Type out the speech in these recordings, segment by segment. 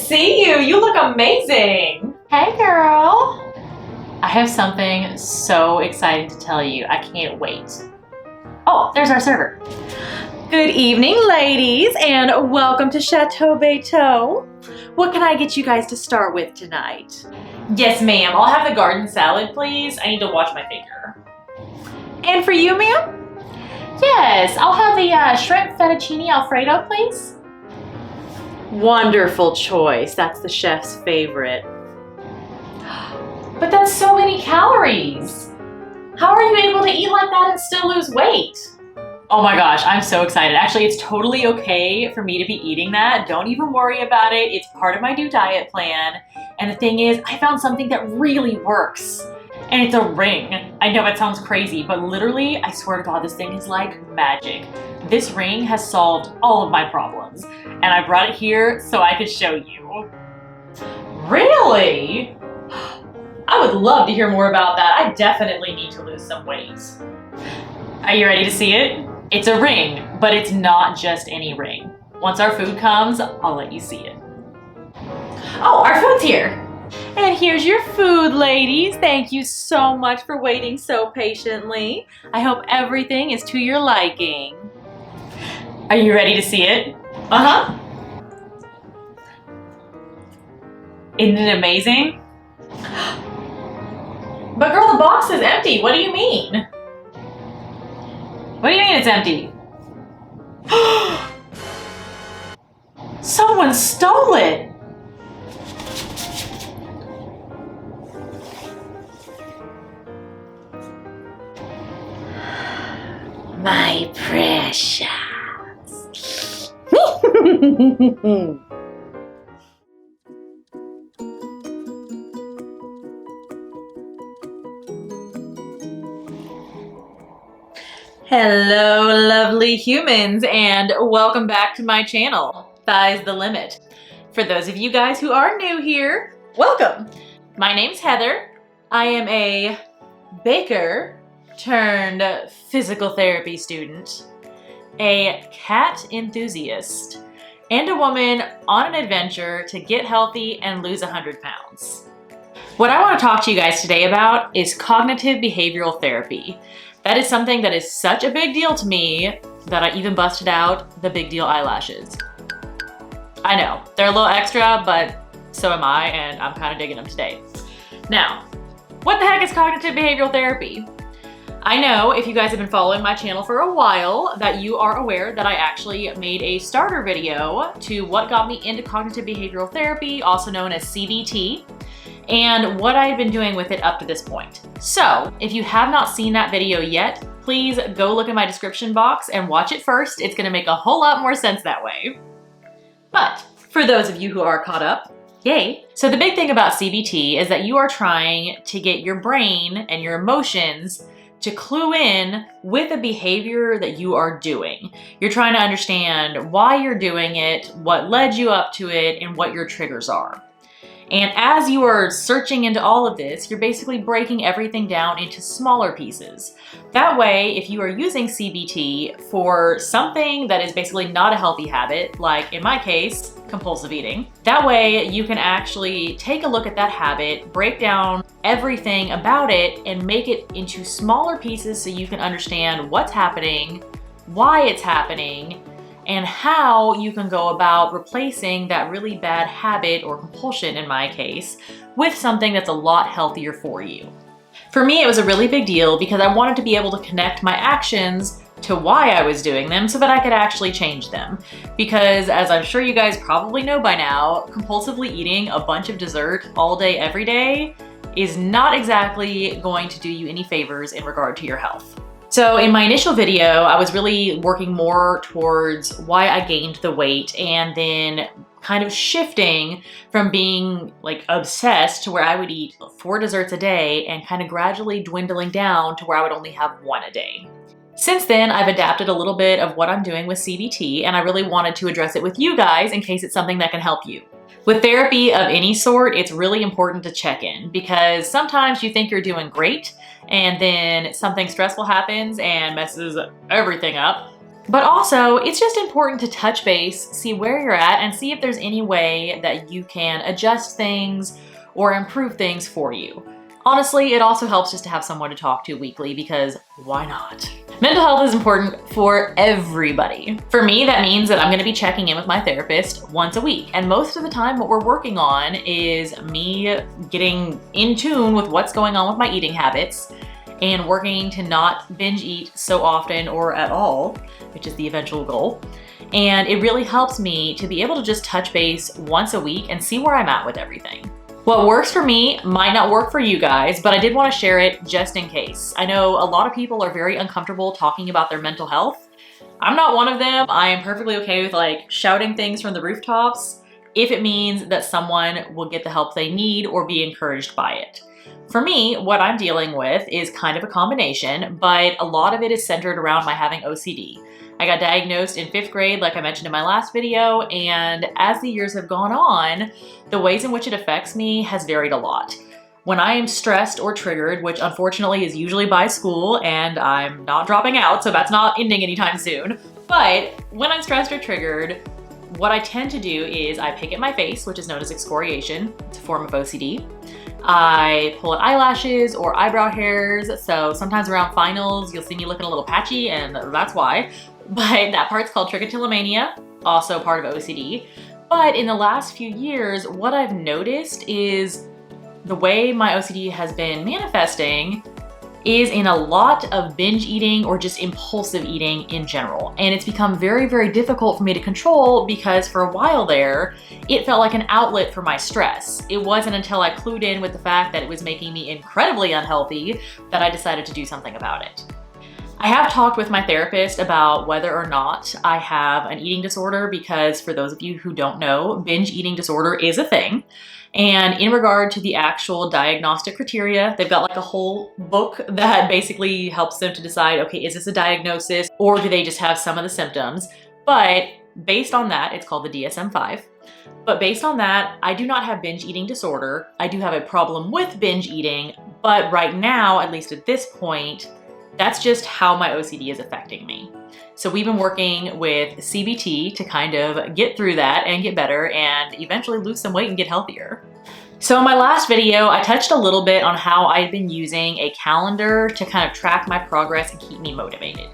see you. You look amazing. Hey girl. I have something so exciting to tell you. I can't wait. Oh, there's our server. Good evening, ladies, and welcome to Chateau Beto. What can I get you guys to start with tonight? Yes, ma'am. I'll have the garden salad, please. I need to watch my figure. And for you, ma'am? Yes, I'll have the shrimp fettuccine alfredo, please. Wonderful choice. That's the chef's favorite. But that's so many calories. How are you able to eat like that and still lose weight? Oh my gosh, I'm so excited. Actually, it's totally okay for me to be eating that. Don't even worry about it. It's part of my new diet plan. And the thing is, I found something that really works. And it's a ring. I know it sounds crazy, but literally, I swear to God, this thing is like magic. This ring has solved all of my problems. And I brought it here so I could show you. Really? I would love to hear more about that. I definitely need to lose some weight. Are you ready to see it? It's a ring, but it's not just any ring. Once our food comes, I'll let you see it. Oh, our food's here. And here's your food, ladies. Thank you so much for waiting so patiently. I hope everything is to your liking. Are you ready to see it? Uh-huh. Isn't it amazing? But girl, the box is empty. What do you mean? What do you mean it's empty? Someone stole it! My precious. Hello, lovely humans, and welcome back to my channel, Thighs the Limit. For those of you guys who are new here, welcome. My name's Heather. I am a baker turned physical therapy student, a cat enthusiast, and a woman on an adventure to get healthy and lose 100 pounds. What I want to talk to you guys today about is cognitive behavioral therapy. That is something that is such a big deal to me that I even busted out the big deal eyelashes. I know, they're a little extra, but so am I, and I'm kind of digging them today. Now, what the heck is cognitive behavioral therapy? I know if you guys have been following my channel for a while that you are aware that I actually made a starter video to what got me into cognitive behavioral therapy, also known as CBT, and what I've been doing with it up to this point. So if you have not seen that video yet, please go look in my description box and watch it first. It's gonna make a whole lot more sense that way. But for those of you who are caught up, yay. So the big thing about CBT is that you are trying to get your brain and your emotions to clue in with a behavior that you are doing. You're trying to understand why you're doing it, what led you up to it, and what your triggers are. And as you are searching into all of this, you're basically breaking everything down into smaller pieces. That way, if you are using CBT for something that is basically not a healthy habit, like in my case, compulsive eating, that way you can actually take a look at that habit, break down everything about it, and make it into smaller pieces so you can understand what's happening, why it's happening, and how you can go about replacing that really bad habit or compulsion in my case with something that's a lot healthier for you. For me, it was a really big deal because I wanted to be able to connect my actions to why I was doing them so that I could actually change them. Because as I'm sure you guys probably know by now, compulsively eating a bunch of dessert all day, every day is not exactly going to do you any favors in regard to your health. So in my initial video, I was really working more towards why I gained the weight and then kind of shifting from being like obsessed to where I would eat 4 desserts a day and kind of gradually dwindling down to where I would only have 1 a day. Since then, I've adapted a little bit of what I'm doing with CBT, and I really wanted to address it with you guys in case it's something that can help you. With therapy of any sort, it's really important to check in because sometimes you think you're doing great and then something stressful happens and messes everything up. But also, it's just important to touch base, see where you're at, and see if there's any way that you can adjust things or improve things for you. Honestly, it also helps just to have someone to talk to weekly, because why not? Mental health is important for everybody. For me, that means that I'm gonna be checking in with my therapist once a week. And most of the time, what we're working on is me getting in tune with what's going on with my eating habits and working to not binge eat so often or at all, which is the eventual goal. And it really helps me to be able to just touch base once a week and see where I'm at with everything. What works for me might not work for you guys, but I did want to share it just in case. I know a lot of people are very uncomfortable talking about their mental health. I'm not one of them. I am perfectly okay with like shouting things from the rooftops if it means that someone will get the help they need or be encouraged by it. For me, what I'm dealing with is kind of a combination, but a lot of it is centered around my having OCD. I got diagnosed in 5th grade, like I mentioned in my last video, and as the years have gone on, the ways in which it affects me has varied a lot. When I am stressed or triggered, which unfortunately is usually by school, and I'm not dropping out, so that's not ending anytime soon, but when I'm stressed or triggered, what I tend to do is I pick at my face, which is known as excoriation. It's a form of OCD. I pull at eyelashes or eyebrow hairs, so sometimes around finals you'll see me looking a little patchy, and that's why. But that part's called trichotillomania, also part of OCD. But in the last few years, what I've noticed is the way my OCD has been manifesting is in a lot of binge eating or just impulsive eating in general. And it's become very, very difficult for me to control because for a while there, it felt like an outlet for my stress. It wasn't until I clued in with the fact that it was making me incredibly unhealthy that I decided to do something about it. I have talked with my therapist about whether or not I have an eating disorder, because for those of you who don't know, binge eating disorder is a thing. And in regard to the actual diagnostic criteria, they've got like a whole book that basically helps them to decide, okay, is this a diagnosis or do they just have some of the symptoms? But based on that, it's called the DSM-5. But based on that, I do not have binge eating disorder. I do have a problem with binge eating, but right now, at least at this point, that's just how my OCD is affecting me. So we've been working with CBT to kind of get through that and get better and eventually lose some weight and get healthier. So in my last video, I touched a little bit on how I've been using a calendar to kind of track my progress and keep me motivated.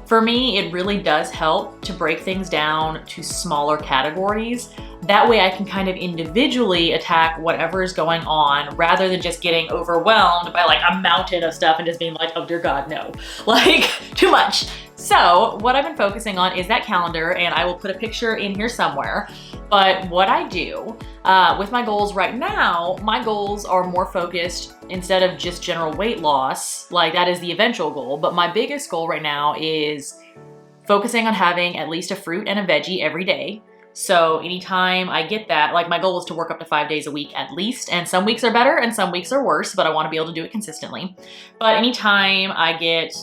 For me, it really does help to break things down to smaller categories. That way I can kind of individually attack whatever is going on rather than just getting overwhelmed by like a mountain of stuff and just being like, oh dear God, no, like too much. So what I've been focusing on is that calendar, and I will put a picture in here somewhere. But what I do with my goals right now, my goals are more focused instead of just general weight loss, like that is the eventual goal. But my biggest goal right now is focusing on having at least a fruit and a veggie every day. So anytime I get that, like my goal is to work up to 5 days a week at least, and some weeks are better and some weeks are worse, but I want to be able to do it consistently. But anytime I get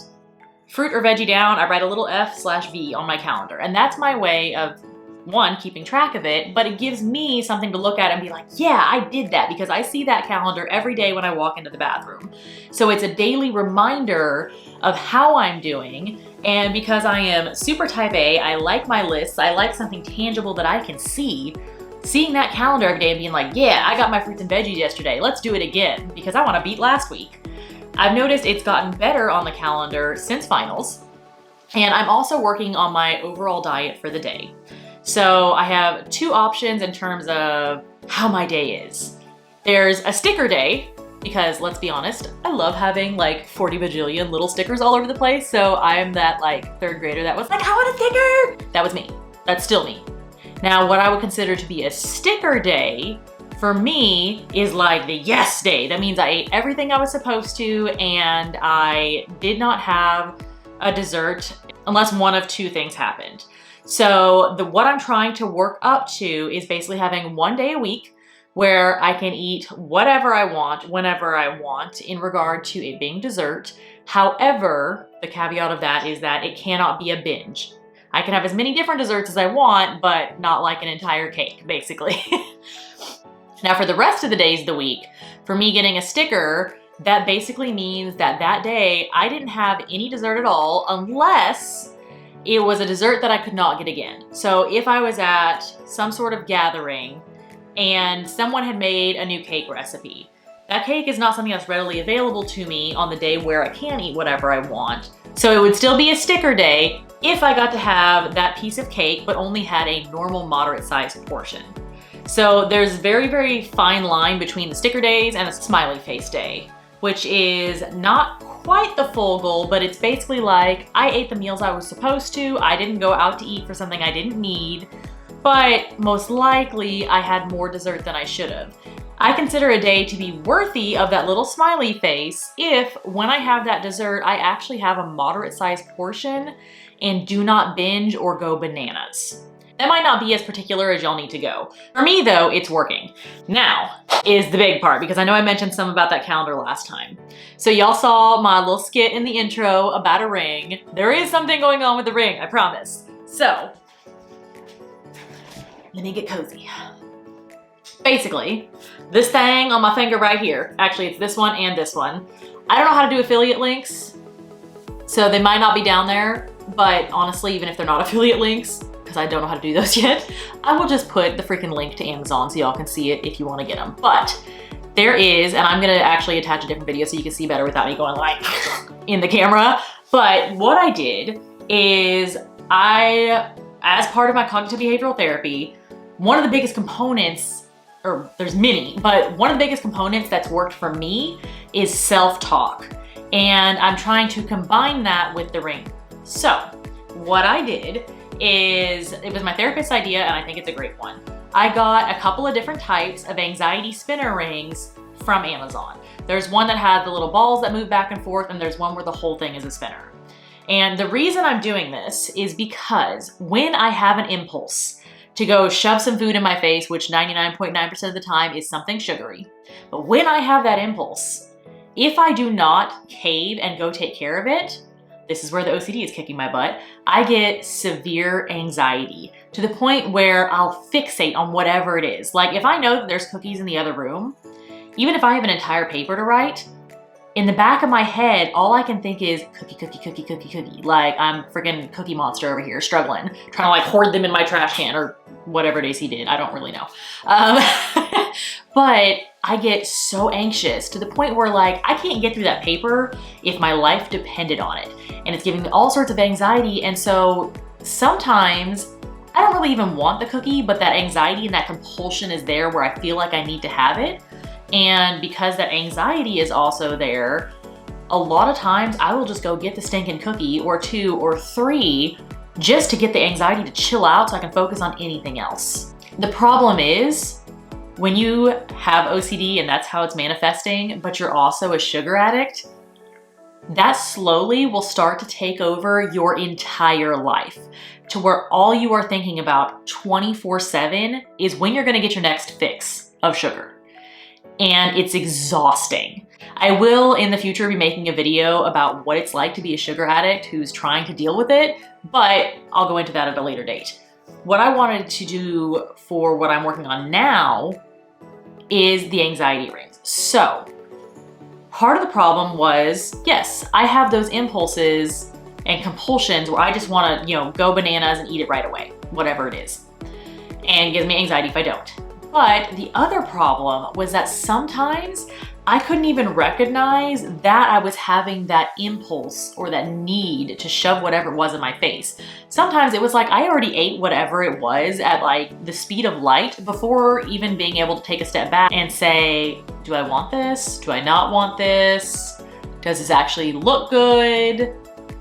fruit or veggie down, I write a little F/V on my calendar. And that's my way of, one, keeping track of it, but it gives me something to look at and be like, yeah, I did that, because I see that calendar every day when I walk into the bathroom. So it's a daily reminder of how I'm doing. And because I am super type A, I like my lists. I like something tangible that I can see. Seeing that calendar every day and being like, yeah, I got my fruits and veggies yesterday. Let's do it again because I want to beat last week. I've noticed it's gotten better on the calendar since finals. And I'm also working on my overall diet for the day. So I have two options in terms of how my day is. There's a sticker day, because let's be honest, I love having like 40 bajillion little stickers all over the place. So I'm that like 3rd grader that was like, I want a sticker. That was me. That's still me. Now, what I would consider to be a sticker day for me is like the yes day. That means I ate everything I was supposed to and I did not have a dessert unless one of two things happened. So what I'm trying to work up to is basically having 1 day a week where I can eat whatever I want, whenever I want, in regard to it being dessert. However, the caveat of that is that it cannot be a binge. I can have as many different desserts as I want, but not like an entire cake, basically. Now for the rest of the days of the week, for me getting a sticker, that basically means that that day I didn't have any dessert at all unless it was a dessert that I could not get again. So if I was at some sort of gathering and someone had made a new cake recipe, that cake is not something that's readily available to me on the day where I can eat whatever I want. So it would still be a sticker day if I got to have that piece of cake, but only had a normal moderate sized portion. So there's very, very fine line between the sticker days and a smiley face day, which is not quite the full goal, but it's basically like I ate the meals I was supposed to. I didn't go out to eat for something I didn't need, but most likely I had more dessert than I should have. I consider a day to be worthy of that little smiley face if, when I have that dessert, I actually have a moderate sized portion and do not binge or go bananas. That might not be as particular as y'all need to go. For me though, it's working. Now is the big part, because I know I mentioned some about that calendar last time. So y'all saw my little skit in the intro about a ring. There is something going on with the ring, I promise. So, let me get cozy. Basically, this thing on my finger right here, actually it's this one and this one. I don't know how to do affiliate links, so they might not be down there, but honestly, even if they're not affiliate links, because I don't know how to do those yet, I will just put the freaking link to Amazon so y'all can see it if you want to get them. But there is, and I'm gonna actually attach a different video so you can see better without me going like in the camera. But what I did is as part of my cognitive behavioral therapy, one of the biggest components, or there's many, but one of the biggest components that's worked for me is self-talk. And I'm trying to combine that with the ring. So what I did is, it was my therapist's idea and I think it's a great one. I got a couple of different types of anxiety spinner rings from Amazon. There's one that had the little balls that move back and forth, and there's one where the whole thing is a spinner. And the reason I'm doing this is because when I have an impulse to go shove some food in my face, which 99.9% of the time is something sugary, but when I have that impulse, if I do not cave and go take care of it, this is where the OCD is kicking my butt, I get severe anxiety to the point where I'll fixate on whatever it is. Like if I know that there's cookies in the other room, even if I have an entire paper to write, in the back of my head, all I can think is cookie, cookie, cookie, cookie, cookie. Like I'm freaking Cookie Monster over here struggling, trying to like hoard them in my trash can or whatever it is he did. I don't really know. But I get so anxious to the point where like I can't get through that paper if my life depended on it. And it's giving me all sorts of anxiety. And so sometimes I don't really even want the cookie, but that anxiety and that compulsion is there where I feel like I need to have it. And because that anxiety is also there, a lot of times I will just go get the stinking cookie or 2 or 3 just to get the anxiety to chill out so I can focus on anything else. The problem is when you have OCD and that's how it's manifesting, but you're also a sugar addict, that slowly will start to take over your entire life to where all you are thinking about 24/7 is when you're gonna get your next fix of sugar. And it's exhausting. I will in the future be making a video about what it's like to be a sugar addict who's trying to deal with it, but I'll go into that at a later date. What I wanted to do for what I'm working on now is the anxiety rings. So part of the problem was, yes, I have those impulses and compulsions where I just want to, go bananas and eat it right away, whatever it is. And it gives me anxiety if I don't. But the other problem was that sometimes I couldn't even recognize that I was having that impulse or that need to shove whatever it was in my face. Sometimes it was like I already ate whatever it was at like the speed of light before even being able to take a step back and say, do I want this? Do I not want this? Does this actually look good?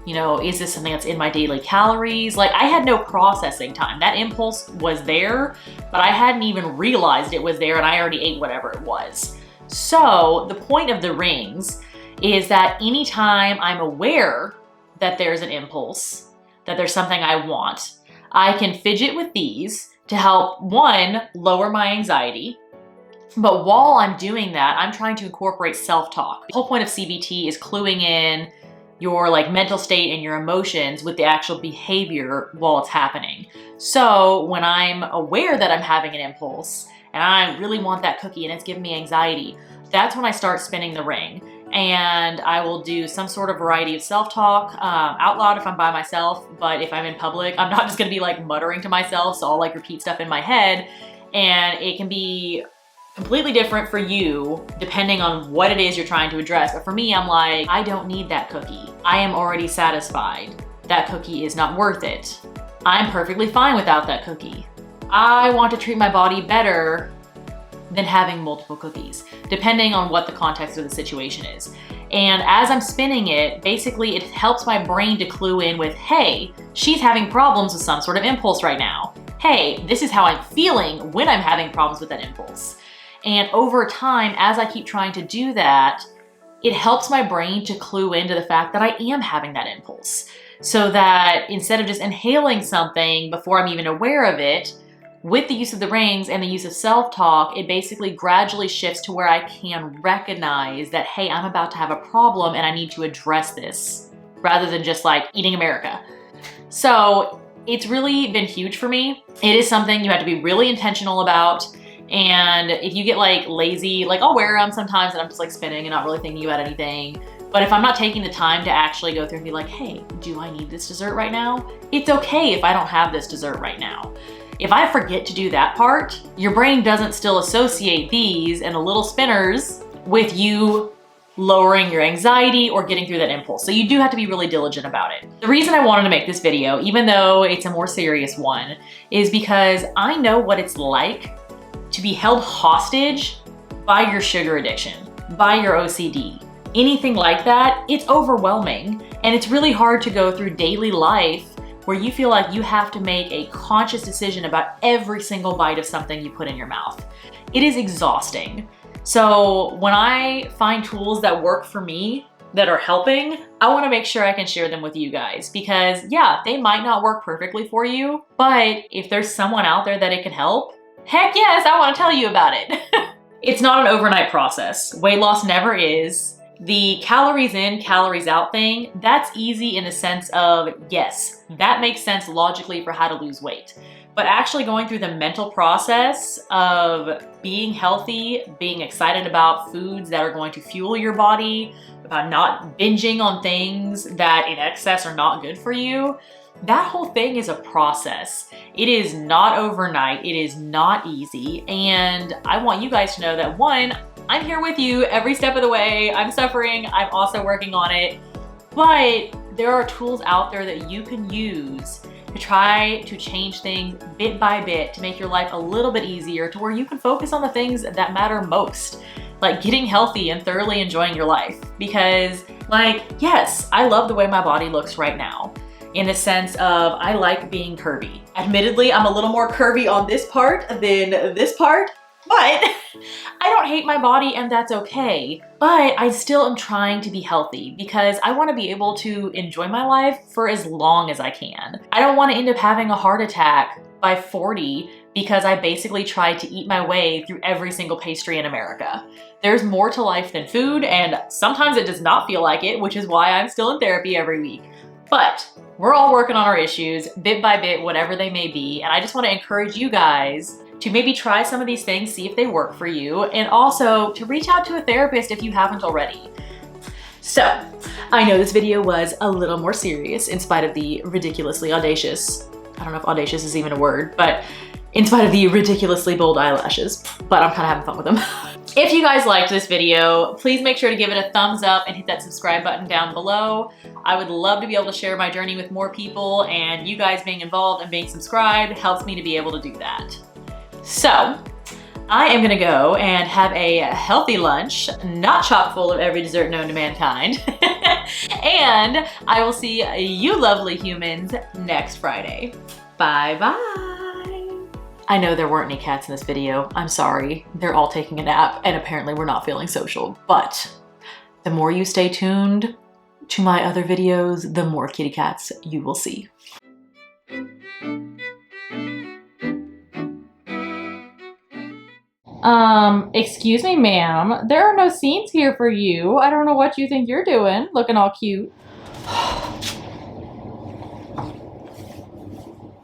Is this something that's in my daily calories? Like I had no processing time. That impulse was there, but I hadn't even realized it was there and I already ate whatever it was. So the point of the rings is that anytime I'm aware that there's an impulse, that there's something I want, I can fidget with these to help, one, lower my anxiety. But while I'm doing that, I'm trying to incorporate self-talk. The whole point of CBT is cluing in your mental state and your emotions with the actual behavior while it's happening. So when I'm aware that I'm having an impulse and I really want that cookie and it's giving me anxiety, that's when I start spinning the ring. and I will do some sort of variety of self-talk out loud if I'm by myself, but if I'm in public, I'm not just gonna be like muttering to myself, so I'll like repeat stuff in my head, and it can be completely different for you depending on what it is you're trying to address. But for me, I'm like, I don't need that cookie. I am already satisfied. That cookie is not worth it. I'm perfectly fine without that cookie. I want to treat my body better than having multiple cookies, depending on what the context of the situation is. And as I'm spinning it, basically it helps my brain to clue in with, hey, she's having problems with some sort of impulse right now. Hey, this is how I'm feeling when I'm having problems with that impulse. And over time, as I keep trying to do that, it helps my brain to clue into the fact that I am having that impulse. So that instead of just inhaling something before I'm even aware of it, with the use of the rings and the use of self-talk, it basically gradually shifts to where I can recognize that, hey, I'm about to have a problem and I need to address this, rather than just like eating America. So it's really been huge for me. It is something you have to be really intentional about. And if you get like lazy, like I'll wear them sometimes and I'm just like spinning and not really thinking about anything. But if I'm not taking the time to actually go through and be like, hey, do I need this dessert right now? It's okay if I don't have this dessert right now. If I forget to do that part, your brain doesn't still associate these and the little spinners with you lowering your anxiety or getting through that impulse. So you do have to be really diligent about it. The reason I wanted to make this video, even though it's a more serious one, is because I know what it's like to be held hostage by your sugar addiction, by your OCD, anything like that. It's overwhelming, and it's really hard to go through daily life where you feel like you have to make a conscious decision about every single bite of something you put in your mouth. It is exhausting. So when I find tools that work for me, that are helping, I wanna make sure I can share them with you guys, because yeah, they might not work perfectly for you, but if there's someone out there that it can help, heck yes, I wanna tell you about it. It's not an overnight process. Weight loss never is. The calories in, calories out thing, that's easy in the sense of, yes, that makes sense logically for how to lose weight. But actually going through the mental process of being healthy, being excited about foods that are going to fuel your body, about not binging on things that in excess are not good for you, that whole thing is a process. It is not overnight, it is not easy, and I want you guys to know that, one, I'm here with you every step of the way. I'm suffering, I'm also working on it, but there are tools out there that you can use to try to change things bit by bit to make your life a little bit easier, to where you can focus on the things that matter most, like getting healthy and thoroughly enjoying your life. Because like, yes, I love the way my body looks right now, in the sense of I like being curvy. Admittedly, I'm a little more curvy on this part than this part, but I don't hate my body and that's okay. But I still am trying to be healthy because I want to be able to enjoy my life for as long as I can. I don't want to end up having a heart attack by 40 because I basically tried to eat my way through every single pastry in America. There's more to life than food, and sometimes it does not feel like it, which is why I'm still in therapy every week. But we're all working on our issues bit by bit, whatever they may be. And I just want to encourage you guys to maybe try some of these things, see if they work for you, and also to reach out to a therapist if you haven't already. So, I know this video was a little more serious in spite of the ridiculously audacious, I don't know if audacious is even a word, but in spite of the ridiculously bold eyelashes, but I'm kind of having fun with them. If you guys liked this video, please make sure to give it a thumbs up and hit that subscribe button down below. I would love to be able to share my journey with more people, and you guys being involved and being subscribed helps me to be able to do that. So, I am gonna go and have a healthy lunch, not chock full of every dessert known to mankind. And I will see you lovely humans next Friday. Bye-bye. I know there weren't any cats in this video. I'm sorry. They're all taking a nap, and apparently we're not feeling social. But the more you stay tuned to my other videos, the more kitty cats you will see. Excuse me, ma'am. There are no scenes here for you. I don't know what you think you're doing, looking all cute.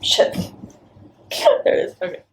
Shit. There it is. Okay.